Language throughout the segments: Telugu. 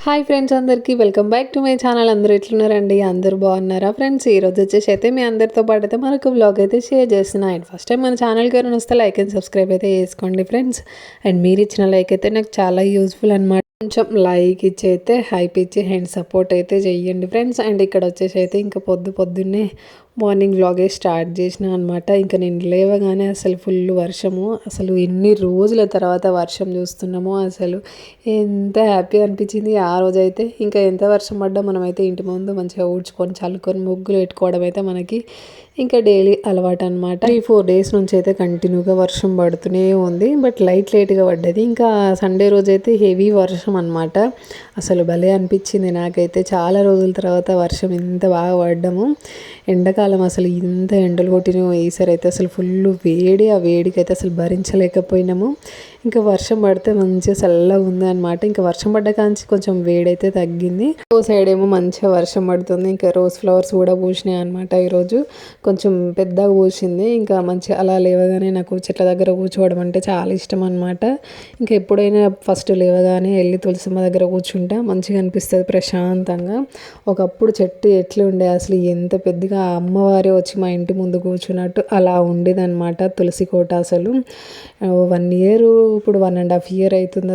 హాయ్ ఫ్రెండ్స్, అందరికీ welcome back to my channel. అందరూ ఎట్లున్నారండి? అందరూ బాగున్నారా ఫ్రెండ్స్? ఈరోజు వచ్చేసి అయితే మీ అందరితో పాటు అయితే మరొక వ్లాగ్ అయితే షేర్ చేస్తున్నా. అండ్ ఫస్ట్ టైం మన ఛానల్కి ఎవరైనా వస్తే లైక్ అండ్ సబ్స్క్రైబ్ అయితే చేసుకోండి ఫ్రెండ్స్. అండ్ మీరు ఇచ్చిన లైక్ అయితే నాకు చాలా యూస్ఫుల్ అనమాట. కొంచెం లైక్ ఇచ్చి అయితే హైప్ ఇచ్చి హ్యాండ్ సపోర్ట్ అయితే చెయ్యండి ఫ్రెండ్స్. అండ్ ఇక్కడ వచ్చేసి అయితే ఇంకా పొద్దున్నే మార్నింగ్ వ్లాగే స్టార్ట్ చేసిన అనమాట. ఇంకా నేను లేవగానే అసలు ఫుల్ వర్షము, అసలు ఎన్ని రోజుల తర్వాత వర్షం చూస్తున్నామో అసలు ఎంత హ్యాపీ అనిపించింది ఆ రోజైతే. ఇంకా ఎంత వర్షం పడ్డా మనమైతే ఇంటి ముందు మంచిగా ఊడ్చుకొని చల్లుకొని ముగ్గులు పెట్టుకోవడం అయితే మనకి ఇంకా డైలీ అలవాటు అనమాట. 3-4 డేస్ నుంచి అయితే కంటిన్యూగా వర్షం పడుతూనే ఉంది. బట్ లైట్గా పడ్డది. ఇంకా సండే రోజైతే హెవీ వర్షం అనమాట. అసలు భలే అనిపించింది నాకైతే. చాలా రోజుల తర్వాత వర్షం ఇంత బాగా పడ్డము. ఎండాకాలం అసలు ఇంత ఎండలు కొట్టినాము. ఈసారి అయితే అసలు ఫుల్ వేడి, ఆ వేడికి అయితే అసలు భరించలేకపోయినాము. ఇంకా వర్షం పడితే మంచిగా చల్లగా ఉంది అనమాట. ఇంకా వర్షం పడ్డ కాంచి కొంచెం వేడైతే తగ్గింది. ఓ సైడ్ ఏమో మంచిగా వర్షం పడుతుంది. ఇంకా రోజ్ ఫ్లవర్స్ కూడా పూసినాయి అనమాట. ఈరోజు కొంచెం పెద్దగా పూసింది. ఇంకా మంచిగా అలా లేవగానే నాకు చెట్ల దగ్గర కూర్చోవడం అంటే చాలా ఇష్టం అనమాట. ఇంకా ఎప్పుడైనా ఫస్ట్ లేవగానే వెళ్ళి తులసిమ్మ దగ్గర కూర్చుంటా, మంచిగా అనిపిస్తుంది ప్రశాంతంగా. ఒకప్పుడు చెట్టు ఎట్లా ఉండే, అసలు ఎంత పెద్దగా అమ్మవారే వచ్చి మా ఇంటి ముందు కూర్చున్నట్టు అలా ఉండేదన్నమాట తులసి కోట. అసలు 1 year, ఇప్పుడు 1.5 year అవుతుంది.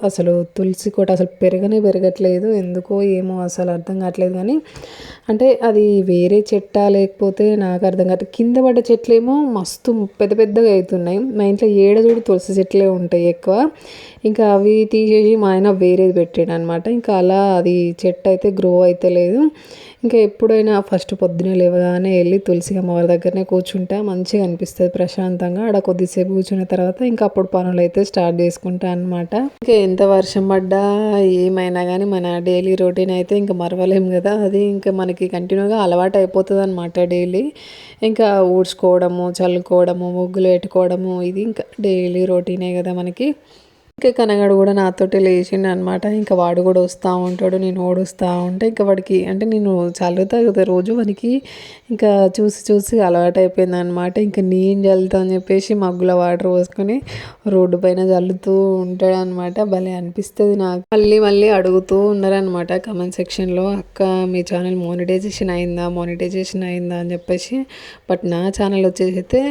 అసలు తులసి కోట అసలు పెరగట్లేదు. ఎందుకో ఏమో అసలు అర్థం కావట్లేదు. కానీ అంటే అది వేరే చెట్టా లేకపోతే నాకు అర్థం కాదు. కింద పడ్డ చెట్లేమో మస్తు పెద్దగా అవుతున్నాయి. మా ఇంట్లో చూడు తులసి చెట్లే ఉంటాయి ఎక్కువ. ఇంకా అవి తీసేసి మా ఆయన వేరేది పెట్టాడు అనమాట. ఇంకా అలా అది చెట్టు అయితే గ్రో అయితే లేదు. ఇంకా ఎప్పుడైనా ఫస్ట్ పొద్దునే లేవగానే వెళ్ళి తులసి అమ్మవారి దగ్గరనే కూర్చుంటా, మంచిగా అనిపిస్తుంది ప్రశాంతంగా. ఆడ కొద్దిసేపు కూర్చున్న తర్వాత ఇంకా అప్పుడు పనులు అయితే స్టార్ట్ చేసుకుంటా అనమాట. ఇంకా ఎంత వర్షం పడ్డా ఏమైనా కానీ మన డైలీ రొటీన్ అయితే ఇంకా మరవలేము కదా. అది ఇంకా మనకి కంటిన్యూగా అలవాటు అయిపోతుంది అనమాట డైలీ. ఇంకా ఊడ్చుకోవడము, చల్లుకోవడము, ముగ్గులు పెట్టుకోవడము, ఇది ఇంకా డైలీ రొటీనే కదా మనకి. ఇంకా కనగాడు కూడా నాతోటి లేచిండు అనమాట. ఇంకా వాడు కూడా వస్తూ ఉంటాడు, నేను ఓడుస్తూ ఉంటే ఇంకా వాడికి అంటే నేను చల్లుతా కదా రోజు, వానికి ఇంకా చూసి అలవాటు అయిపోయింది అనమాట. ఇంకా నేను చల్లుతా అని చెప్పేసి మగ్గుల వాటర్ పోసుకొని రోడ్డు పైన చల్లుతూ ఉంటాడు అనమాట. భలే అనిపిస్తుంది నాకు. మళ్ళీ అడుగుతూ ఉన్నారనమాట కమెంట్ సెక్షన్లో, అక్క మీ ఛానల్ మానిటైజేషన్ అయిందా అని చెప్పేసి. బట్ నా ఛానల్ వచ్చేసి అయితే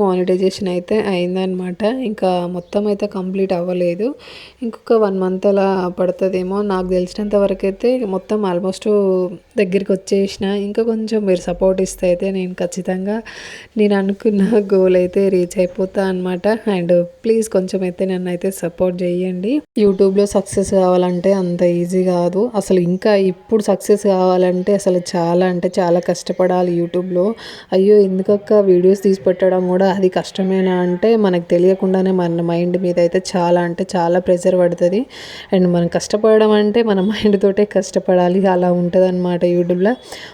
మానిటైజేషన్ అయితే అయిందనమాట. ఇంకా మొత్తం అయితే కంప్లీట్ అవ్వలేదు. ఇంకొక 1 month అలా పడుతుందేమో. నాకు తెలిసినంత వరకు అయితే మొత్తం ఆల్మోస్ట్ దగ్గరికి వచ్చేసిన. ఇంకా కొంచెం మీరు సపోర్ట్ ఇస్తే అయితే నేను ఖచ్చితంగా నేను అనుకున్న గోల్ అయితే రీచ్ అయిపోతా అనమాట. అండ్ ప్లీజ్ కొంచెం అయితే నన్ను అయితే సపోర్ట్ చేయండి. యూట్యూబ్లో సక్సెస్ కావాలంటే అంత ఈజీ కాదు అసలు. ఇంకా ఇప్పుడు సక్సెస్ కావాలంటే అసలు చాలా అంటే చాలా కష్టపడాలి యూట్యూబ్లో. అయ్యో ఎందుకక్క వీడియోస్ తీసి పెట్టడం కూడా అది కష్టమేనా అంటే, మనకు తెలియకుండానే మన మైండ్ మీద అయితే చాలా ప్రెషర్ పడుతుంది. అండ్ మనం కష్టపడడం అంటే మన మైండ్ తోటే కష్టపడాలి, అలా ఉంటుంది అనమాట యూట్యూబ్లో.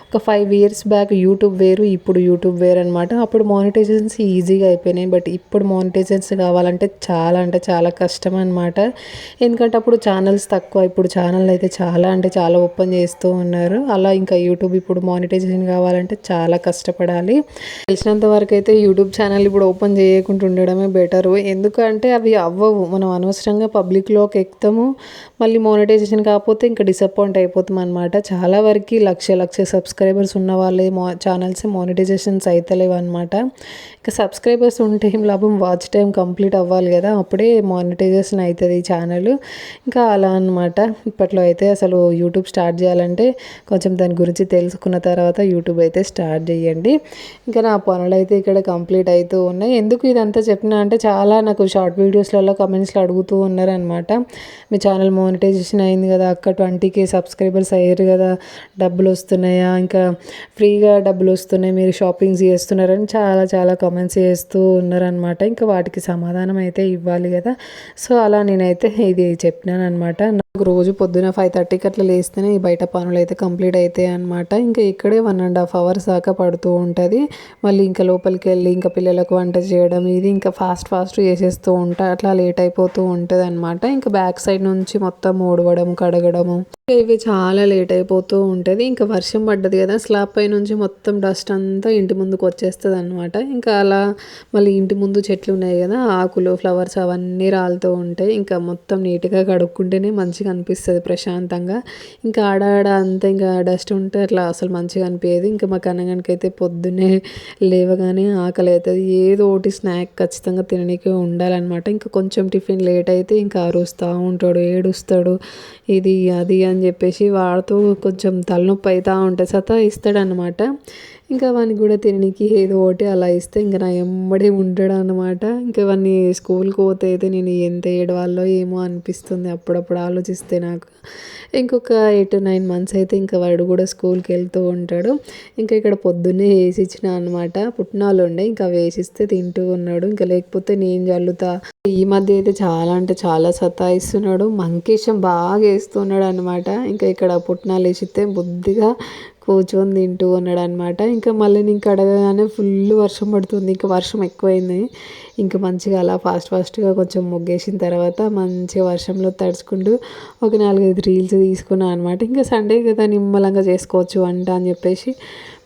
ఒక 5 years బ్యాక్ యూట్యూబ్ వేరు, ఇప్పుడు యూట్యూబ్ వేరు అనమాట. అప్పుడు మానిటైజేషన్స్ ఈజీగా అయిపోయినాయి. బట్ ఇప్పుడు మానిటైజేషన్స్ కావాలంటే చాలా కష్టం అనమాట. ఎందుకంటే అప్పుడు ఛానల్స్ తక్కువ, ఇప్పుడు ఛానల్ అయితే చాలా ఓపెన్ చేస్తూ ఉన్నారు. అలా ఇంకా యూట్యూబ్ ఇప్పుడు మానిటైజేషన్ కావాలంటే చాలా కష్టపడాలి. తెలిసినంత వరకు అయితే యూట్యూబ్ ఛానల్ ఇప్పుడు ఓపెన్ చేయకుండా ఉండడమే బెటరు. ఎందుకంటే అవి అవ్వవు, మనం అనవసరంగా పబ్లిక్లోకి ఎక్కుతాము. మళ్ళీ మానిటైజేషన్ కాకపోతే ఇంకా డిసప్పాయింట్ అయిపోతాం అనమాట. చాలా వరకు లక్ష సబ్స్క్రైబర్స్ ఉన్న వాళ్ళే ఛానల్స్ మానిటైజేషన్స్ అవుతలేవు అనమాట. ఇంకా సబ్స్క్రైబర్స్ ఉంటే ఏం లాభం, వాచ్ టైం కంప్లీట్ అవ్వాలి కదా, అప్పుడే మానిటైజేషన్ అవుతుంది ఈ ఛానల్. ఇంకా అలా అనమాట. ఇప్పట్లో అయితే అసలు యూట్యూబ్ స్టార్ట్ చేయాలంటే కొంచెం దాని గురించి తెలుసుకున్న తర్వాత యూట్యూబ్ అయితే స్టార్ట్ చేయండి. ఇంకా నా పనులు అయితే ఇక్కడ కంప్లీట్ అవుతూ ఉన్నాయి. ఎందుకు ఇదంతా చెప్పినా అంటే, చాలా నాకు షార్ట్ వీడియోస్లలో కమెంట్స్లో అడుగుతూ ఉన్నారనమాట, మీ ఛానల్ మానిటైజేషన్ అయింది కదా అక్క, 20K సబ్స్క్రైబర్స్ అయ్యారు కదా, డబ్బులు వస్తున్నాయా, ఇంకా ఫ్రీగా డబ్బులు వస్తున్నాయి, మీరు షాపింగ్స్ చేస్తున్నారని చాలా కమెంట్స్ చేస్తూ ఉన్నారనమాట. ఇంకా వాటికి సమాధానం అయితే ఇవ్వాలి కదా. సో అలా నేనైతే ఇది చెప్పినాను అనమాట. నాకు రోజు పొద్దున 5:30కి అట్లా లేస్తేనే ఈ బయట పనులు అయితే కంప్లీట్ అవుతాయి అనమాట. ఇంకా ఇక్కడే 1.5 hours దాకా పడుతూ ఉంటుంది. మళ్ళీ ఇంకా లోపలికి వెళ్ళి ఇంకా పిల్లలకు వంట చేయడం, ఇది ఇంకా ఫాస్ట్ చేసేస్తూ ఉంటా. అట్లా లేట్ అయిపోతూ ఉంటుంది అనమాట. ఇంకా బ్యాక్ సైడ్ నుంచి మొత్తం ఊడవడం, కడగడము, ఇవి చాలా లేట్ అయిపోతూ ఉంటది. ఇంకా వర్షం పడ్డది కదా! స్లాబ్ పైనుంచి మొత్తం డస్ట్ అంతా ఇంటి ముందుకు వచ్చేస్తదనమాట. ఇంకా అలా మళ్ళీ ఇంటి ముందు చెట్లున్నాయి కదా! ఆకులు, ఫ్లవర్స్ అవన్నీ రాలుతూ ఉంటాయి. ఇంకా మొత్తం నీట్‌గా కడుక్కుంటేనే మంచిగా అనిపిస్తది ప్రశాంతంగా. ఇంకా ఆడ అంతా ఇంకా డస్ట్ ఉంటే అట్లా అసలు మంచిగా అనిపియదు. ఇంకా మా కన్నగానికైతే పొద్దున్నే లేవగానే ఆకలైతది. ఏదో ఒకటి స్నాక్ ఖచ్చితంగా తిననీకే ఉండాలనమాట. ఇంకా కొంచెం టిఫిన్ లేట్ అయితే ఇంకా అరుస్తా ఉంటాడు, ఏడుస్తాడు. ఇది, అది అని చెప్పేసి వాడితో కొంచెం తలనొప్పి అయితా ఉంటది. సతాయిస్తాడనమాట. ఇంకా వానికి కూడా తిననీకి ఏదో ఒకటి అలా ఇస్తే ఇంక నా ఎమ్మడే ఉంటాడనమాట. ఇంకా వాడిని స్కూల్‌కి పోతే అయితే నేను ఎంత ఏడవాలో ఏమో అనిపిస్తుంది అప్పుడప్పుడు ఆలోచిస్తే నాకు. ఇంకొక 8-9 మంత్స్ అయితే ఇంకా వాడు కూడా స్కూల్‌కి వెళ్తూ ఉంటాడు. ఇంకా ఇక్కడ పొద్దున్నే ఏసిచ్చిన అనమాట. పుట్నాలుండే ఇంకా వేసిస్తే తింటూ ఉన్నాడు. ఇంకా లేకపోతే నేను జల్లుతా. ఈ మధ్య అయితే చాలా అంటే చాలా సతాయిస్తున్నాడు. మంకేషం బాగా ఏస్తున్నాడు అనమాట. ఇంకా ఇక్కడ పుట్నాలేసిస్తే బుద్ధిగా కూర్చొని తింటూ ఉన్నాడనమాట. ఇంకా మళ్ళీ నేను కడగగానే ఫుల్ వర్షం పడుతుంది. ఇంకా వర్షం ఎక్కువైంది. ఇంకా మంచిగా అలా ఫాస్ట్‌గా కొంచెం ముగ్గేసిన తర్వాత మంచిగా వర్షంలో తడుచుకుంటూ ఒక 4, 5 రీల్స్ తీసుకున్నా అనమాట. ఇంకా సండే కదా నిమ్మలంగా చేసుకోవచ్చు వంట అని చెప్పేసి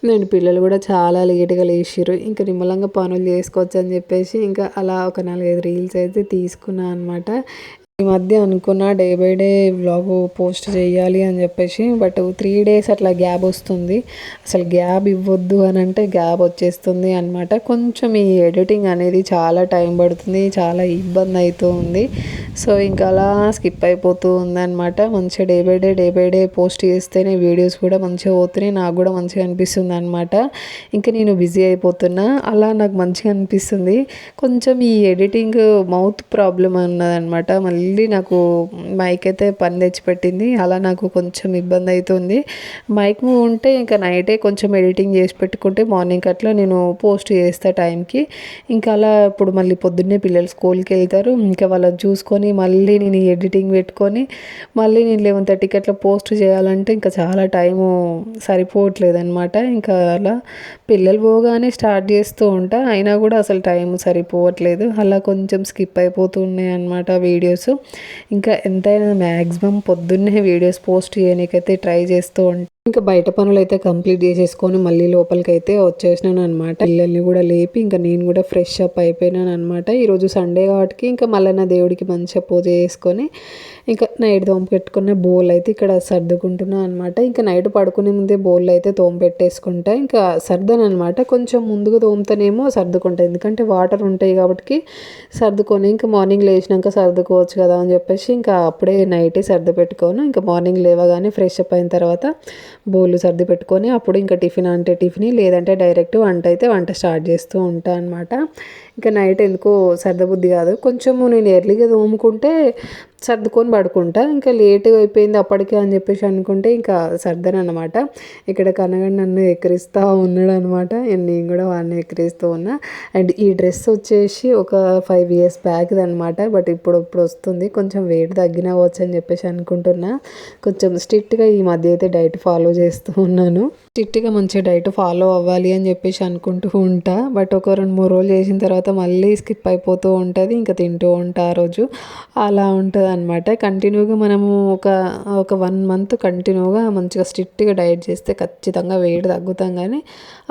నేను పిల్లలు కూడా చాలా లేట్‌గా లేచిర్రు. ఇంకా నిమ్మలంగా పనులు చేసుకోవచ్చు అని చెప్పేసి ఇంకా అలా ఒక 4, 5 రీల్స్ అయితే తీసుకున్నా అనమాట. ఈ మధ్య అనుకున్న day by day vlog post చేయాలి అని చెప్పేసి. బట్ 3 డేస్ అట్లా గ్యాప్ వస్తుంది. అసలు గ్యాప్ ఇవ్వద్దు అని అంటే గ్యాప్ వచ్చేస్తుంది అనమాట. కొంచెం ఈ ఎడిటింగ్ అనేది చాలా టైం పడుతుంది. చాలా ఇబ్బంది అవుతూ ఉంది. సో ఇంకా అలా స్కిప్ అయిపోతూ ఉందన్నమాట. మంచిగా డే బై డే పోస్ట్ చేస్తేనే వీడియోస్ కూడా మంచిగా పోతున్నాయి. నాకు కూడా మంచిగా అనిపిస్తుంది అనమాట. ఇంకా నేను బిజీ అయిపోతున్నా. అలా నాకు మంచిగా అనిపిస్తుంది. కొంచెం ఈ ఎడిటింగ్ మౌత్ ప్రాబ్లం ఉన్నదనమాట. మళ్ళీ నాకు మైక్ అయితే పని తెచ్చిపెట్టింది. అలా నాకు కొంచెం ఇబ్బంది అవుతుంది. మైక్ ఉంటే ఇంకా నైటే కొంచెం ఎడిటింగ్ చేసి పెట్టుకుంటే మార్నింగ్ అట్లా నేను పోస్ట్ చేస్తా టైంకి. ఇంకా అలా ఇప్పుడు మళ్ళీ పొద్దున్నే పిల్లలు స్కూల్కి వెళ్తారు. ఇంకా వాళ్ళని చూసుకొని మళ్ళీ నేను ఎడిటింగ్ పెట్టుకొని మళ్ళీ నేను 11:30కి అట్లా పోస్ట్ చేయాలంటే ఇంకా చాలా టైము సరిపోవట్లేదు అనమాట. ఇంకా అలా పిల్లలు పోగానే స్టార్ట్ చేస్తూ ఉంటా. అయినా కూడా అసలు టైం సరిపోవట్లేదు. అలా కొంచెం స్కిప్ అయిపోతున్నాయి అనమాట వీడియోస్. ఇంకా ఎంతైనా మ్యాక్సిమం పొద్దున్నే వీడియోస్ పోస్ట్ చేయడానికైతే ట్రై చేస్తూ ఉంటాను. ఇంకా బయట పనులైతే కంప్లీట్ చేసేసుకొని మళ్ళీ లోపలికైతే వచ్చేసినాను అనమాట. పిల్లల్ని కూడా లేపి ఇంకా నేను కూడా ఫ్రెష్ అప్ అయిపోయినాను అనమాట. ఈరోజు సండే కాబట్టి ఇంకా మళ్ళీ నా దేవుడికి మంచిగా పూజ చేసుకొని ఇంకా నైట్ తోమపెట్టుకున్న బౌల్ అయితే ఇక్కడ సర్దుకుంటున్నాను అనమాట. ఇంకా నైట్ పడుకునే ముందే బౌల్ అయితే తోమపెట్టేసుకుంటా. ఇంకా సర్దను అనమాట. కొంచెం ముందుగా తోముతానేమో సర్దుకుంటా. ఎందుకంటే వాటర్ ఉంటాయి కాబట్టి సర్దుకొని ఇంకా మార్నింగ్ లేచినాక సర్దుకోవచ్చు కదా అని చెప్పేసి ఇంకా అప్పుడే నైటే సర్ది పెట్టుకోను. ఇంకా మార్నింగ్ లేవగానే ఫ్రెష్ అప్ అయిన తర్వాత బౌల్ సర్ది పెట్టుకొని అప్పుడు ఇంకా టిఫిన్ అంటే టిఫిన్, లేదంటే డైరెక్ట్ వంట అయితే వంట స్టార్ట్ చేస్తూ ఉంటాను అనమాట. ఇంకా నైట్ ఎందుకో సర్దబుద్ధి కాదు. కొంచెము నేను ఎర్లీగా తోముకుంటే సర్దుకొని పడుకుంటా. ఇంకా లేట్గా అయిపోయింది అప్పటికే అని చెప్పేసి అనుకుంటే ఇంకా సర్దను అనమాట. ఇక్కడ కనగడు నన్ను ఎక్కిరిస్తూ ఉన్నాడు అనమాట. నేను కూడా వాడిని ఎక్కిరిస్తూ ఉన్నా. అండ్ ఈ డ్రెస్ వచ్చేసి ఒక 5 years బ్యాక్ది అనమాట. బట్ ఇప్పుడు వస్తుంది. కొంచెం వెయిట్ తగ్గినవచ్చు అని చెప్పేసి అనుకుంటున్నా. కొంచెం స్ట్రిక్ట్గా ఈ మధ్య అయితే డైట్ ఫాలో చేస్తూ ఉన్నాను. స్ట్రిక్ట్గా మంచిగా డైట్ ఫాలో అవ్వాలి అని చెప్పేసి అనుకుంటూ ఉంటా. బట్ ఒక 2-3 రోజులు చేసిన తర్వాత మళ్ళీ స్కిప్ అయిపోతూ ఉంటుంది. ఇంకా తింటూ ఉంటా ఆ రోజు. అలా ఉంటుంది అనమాట. కంటిన్యూగా మనము ఒక 1 month కంటిన్యూగా మంచిగా స్ట్రిక్ట్గా డైట్ చేస్తే ఖచ్చితంగా వెయిట్ తగ్గుతాం. కానీ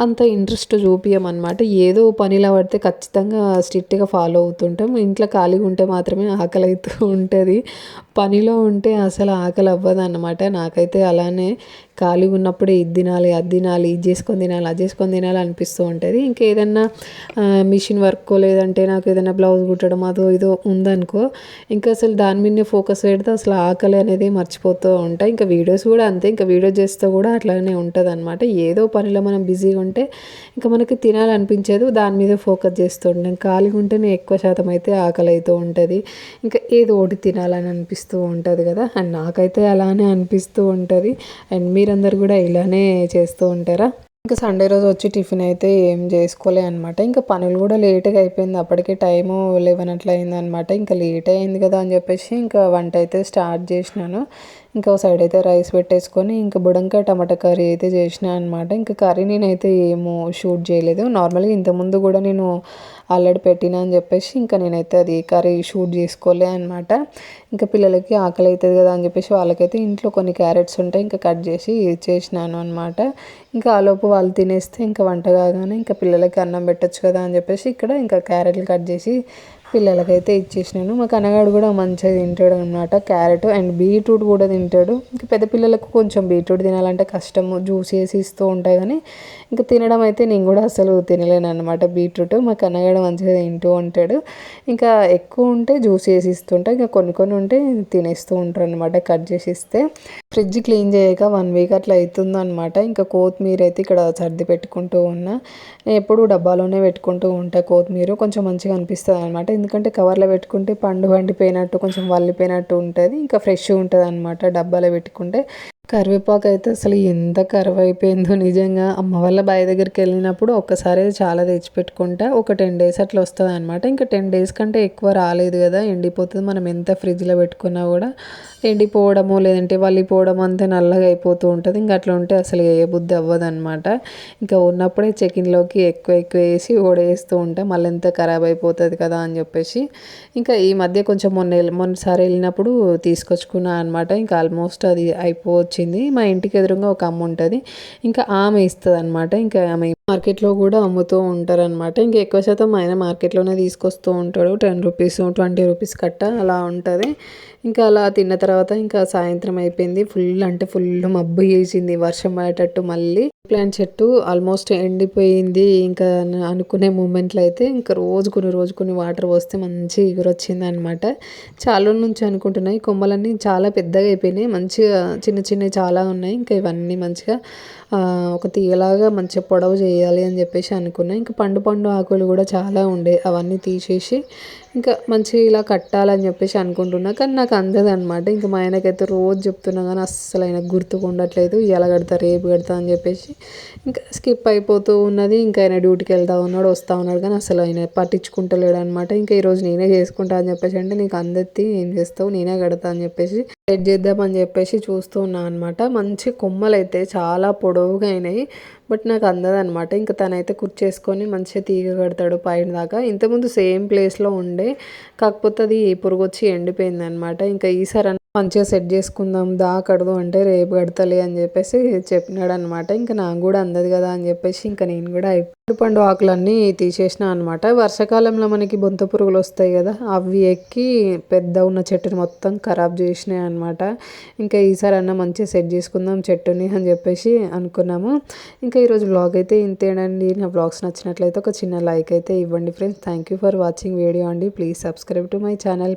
అంత ఇంట్రెస్ట్ చూపించమన్నమాట. ఏదో పనిలా పడితే ఖచ్చితంగా స్ట్రిక్ట్గా ఫాలో అవుతుంటాం. ఇంట్లో ఖాళీగా ఉంటే మాత్రమే ఆకలి అవుతూ ఉంటుంది. పనిలో ఉంటే అసలు ఆకలి అవ్వదు అన్నమాట. నాకైతే అలానే ఖాళీగా ఉన్నప్పుడే ఇది తినాలి, అది తినాలి, ఇది చేసుకొని తినాలి, అది చేసుకొని తినాలి అనిపిస్తూ ఉంటుంది. ఇంకేదన్నా మిషన్ వర్క్ లేదంటే నాకు ఏదైనా బ్లౌజ్ కుట్టడం అదో ఇదో ఉందనుకో, ఇంకా అసలు దాని మీదనే ఫోకస్ పెడితే అసలు ఆకలి అనేది మర్చిపోతూ ఉంటాయి. ఇంకా వీడియోస్ కూడా అంతే. ఇంకా వీడియో చేస్తే కూడా అట్లానే ఉంటుంది అనమాట. ఏదో పనిలో మనం బిజీగా ఉంటే ఇంకా మనకి తినాలనిపించదు. దాని మీద ఫోకస్ చేస్తూ ఉంటాం. ఖాళీగా ఉంటేనే ఎక్కువ శాతం అయితే ఆకలి అవుతూ ఉంటుంది. ఇంకా ఏదో ఒకటి తినాలని అనిపిస్తూ ఉంటుంది కదా. అండ్ నాకైతే అలానే అనిపిస్తూ ఉంటుంది. అండ్ మీరందరూ కూడా ఇలానే చేస్తూ ఉంటారా? ఇంకా సండే రోజు వచ్చి టిఫిన్ అయితే ఏం చేసుకోలే అనమాట. ఇంకా పనులు కూడా లేట్గా అయిపోయింది. అప్పటికే టైము 11 అట్లా అయిందనమాట. ఇంకా లేట్ అయింది కదా అని చెప్పేసి ఇంకా వంట అయితే స్టార్ట్ చేసినాను. ఇంకా ఒక సైడ్ అయితే రైస్ పెట్టేసుకొని ఇంకా బుడంకాయ టమాటా కర్రీ అయితే చేసిన అనమాట. ఇంకా కర్రీ నేనైతే ఏమో షూట్ చేయలేదు. నార్మల్గా ఇంతకుముందు కూడా నేను ఆల్రెడీ పెట్టినా అని చెప్పేసి ఇంకా నేనైతే అది కర్రీ షూట్ చేసుకోలే అనమాట. ఇంకా పిల్లలకి ఆకలి అవుతుంది కదా అని చెప్పేసి వాళ్ళకైతే ఇంట్లో కొన్ని క్యారెట్స్ ఉంటాయి, ఇంకా కట్ చేసి ఇచ్చేసినాను అనమాట. ఇంకా ఆలోపు వాళ్ళు తినేస్తే ఇంకా వంట కాగానే ఇంకా పిల్లలకి అన్నం పెట్టచ్చు కదా అని చెప్పేసి ఇక్కడ ఇంకా క్యారెట్లు కట్ చేసి పిల్లలకైతే ఇచ్చేసినాను. మా కన్నగాడు కూడా మంచిగా తింటాడు అనమాట, క్యారెట్ అండ్ బీట్రూట్ కూడా తింటాడు. ఇంకా పెద్ద పిల్లలకు కొంచెం బీట్రూట్ తినాలంటే కష్టము, జ్యూస్ వేసి ఇస్తూ ఉంటాయి కానీ ఇంకా తినడం అయితే నేను కూడా అసలు తినలేను అనమాట బీట్రూట్. మా కన్నగాడు మంచిగా తింటూ ఉంటాడు. ఇంకా ఎక్కువ ఉంటే జ్యూస్ వేసి ఇస్తుంటా, ఇంకా కొన్ని ఉంటే తినేస్తూ ఉంటారు అనమాట కట్ చేసి ఇస్తే. ఫ్రిడ్జ్ క్లీన్ చేయక 1 వీక్ అట్లా అవుతుంది అనమాట. ఇంకా కొత్తిమీర అయితే ఇక్కడ సర్ది పెట్టుకుంటూ ఉన్నా. నేను ఎప్పుడు డబ్బాలోనే పెట్టుకుంటూ ఉంటా కొత్తిమీర, కొంచెం మంచిగా అనిపిస్తుంది అనమాట. ఎందుకంటే కవర్లో పెట్టుకుంటే పండు వండిపోయినట్టు కొంచెం వల్లిపోయినట్టు ఉంటుంది, ఇంకా ఫ్రెష్గా ఉంటుంది అనమాట డబ్బాలో పెట్టుకుంటే. కరివేపాకు అయితే అసలు ఎంత కరువు అయిపోయిందో నిజంగా. అమ్మ వాళ్ళ బావి దగ్గరికి వెళ్ళినప్పుడు ఒక్కసారి చాలా తెచ్చిపెట్టుకుంటా, ఒక 10 డేస్ అట్లా వస్తుంది అనమాట. ఇంకా 10 డేస్ కంటే ఎక్కువ రాలేదు కదా, ఎండిపోతుంది. మనం ఎంత ఫ్రిడ్జ్లో పెట్టుకున్నా కూడా ఎండిపోవడము లేదంటే వల్లిపోవడం అంతే నల్లగా అయిపోతూ ఉంటుంది. ఇంకా అట్లా ఉంటే అసలు ఏ బుద్ధి అవ్వదు అనమాట. ఇంకా ఉన్నప్పుడే చెకిన్లోకి ఎక్కువ వేసి ఓడేస్తూ ఉంటా, మళ్ళీ ఎంత ఖరాబ్ అయిపోతుంది కదా అని చెప్పేసి. ఇంకా ఈ మధ్య కొంచెం మొన్నసారి వెళ్ళినప్పుడు తీసుకొచ్చుకున్నా అనమాట. ఇంకా ఆల్మోస్ట్ అది వచ్చింది. మా ఇంటికి ఎదురుగా ఒక అమ్మ ఉంటుంది, ఇంకా ఆమె ఇస్తుంది అనమాట. ఇంకా ఆమె మార్కెట్లో కూడా అమ్ముతూ ఉంటారనమాట. ఇంకా ఎక్కువ శాతం ఆయన మార్కెట్లోనే తీసుకొస్తూ ఉంటాడు. 10 రూపీస్ 20 రూపీస్ కట్ట అలా ఉంటుంది. ఇంకా అలా తిన్న తర్వాత ఇంకా సాయంత్రం అయిపోయింది. ఫుల్ మబ్బు చేసింది, వర్షం పడేటట్టు. మళ్ళీ ప్లాంట్ చెట్టు ఆల్మోస్ట్ ఎండిపోయింది. ఇంకా అనుకునే మూమెంట్లో అయితే ఇంకా రోజు కొన్ని వాటర్ పోస్తే మంచి ఎగురొచ్చింది అనమాట. చాలా నుంచి అనుకుంటున్నాయి, కొమ్మలన్నీ చాలా పెద్దగా అయిపోయినాయి, మంచిగా చిన్నవి చాలా ఉన్నాయి. ఇంకా ఇవన్నీ మంచిగా ఒక తీగలాగా మంచిగా పొడవు చేయాలి అని చెప్పేసి అనుకున్నాను. ఇంకా పండు ఆకులు కూడా చాలా ఉండే, అవన్నీ తీసేసి ఇంకా మంచిగా ఇలా కట్టాలని చెప్పేసి అనుకుంటున్నా, కానీ నాకు అందదు అనమాట. ఇంకా మా ఆయనకైతే రోజు చెప్తున్నా కానీ అస్సలు ఆయనకు గుర్తుకు ఉండట్లేదు. ఇలా కడతా రేపు కడతా అని చెప్పేసి ఇంకా స్కిప్ అయిపోతూ ఉన్నది. ఇంకా ఆయన డ్యూటీకి వస్తూ ఉన్నాడు కానీ అసలు ఆయన పట్టించుకుంటలేడు అనమాట. ఇంకా ఈరోజు నేనే చేసుకుంటా అని చెప్పేసి అంటే, నీకు అందరిది ఏం చేస్తావు, నేనే కడతా అని చెప్పేసి సెట్ చేద్దామని చెప్పేసి చూస్తూ ఉన్నాను అనమాట. మంచి కొమ్మలు అయితే చాలా పొడవుగా అయినాయి, బట్ నాకు అందదనమాట. ఇంకా తనైతే కుర్చేసుకొని మంచిగా తీగ కడతాడు పైన దాకా. ఇంతకుముందు సేమ్ ప్లేస్లో ఉండే, కాకపోతే అది పురుగు వచ్చి ఎండిపోయింది అనమాట. ఇంకా ఈసారి మంచిగా సెట్ చేసుకుందాం కడదు అంటే రేపు కడతలే అని చెప్పేసి చెప్పినాడు అనమాట. ఇంకా నాకు కూడా అందదు కదా అని చెప్పేసి ఇంకా నేను కూడా పండు ఆకులన్నీ తీసేసిన అనమాట. వర్షాకాలంలో మనకి బొంత పురుగులు వస్తాయి కదా, అవి ఎక్కి పెద్ద ఉన్న చెట్టుని మొత్తం ఖరాబ్ చేసినాయి అనమాట. ఇంకా ఈసారి అన్న మంచిగా సెట్ చేసుకుందాం చెట్టుని అని చెప్పేసి అనుకున్నాము. ఇంకా ఈరోజు బ్లాగ్ అయితే ఇంతేనండి. నా బ్లాగ్స్ నచ్చినట్లయితే ఒక చిన్న లైక్ అయితే ఇవ్వండి friends. Thank you for watching video అండి. Please subscribe to my channel.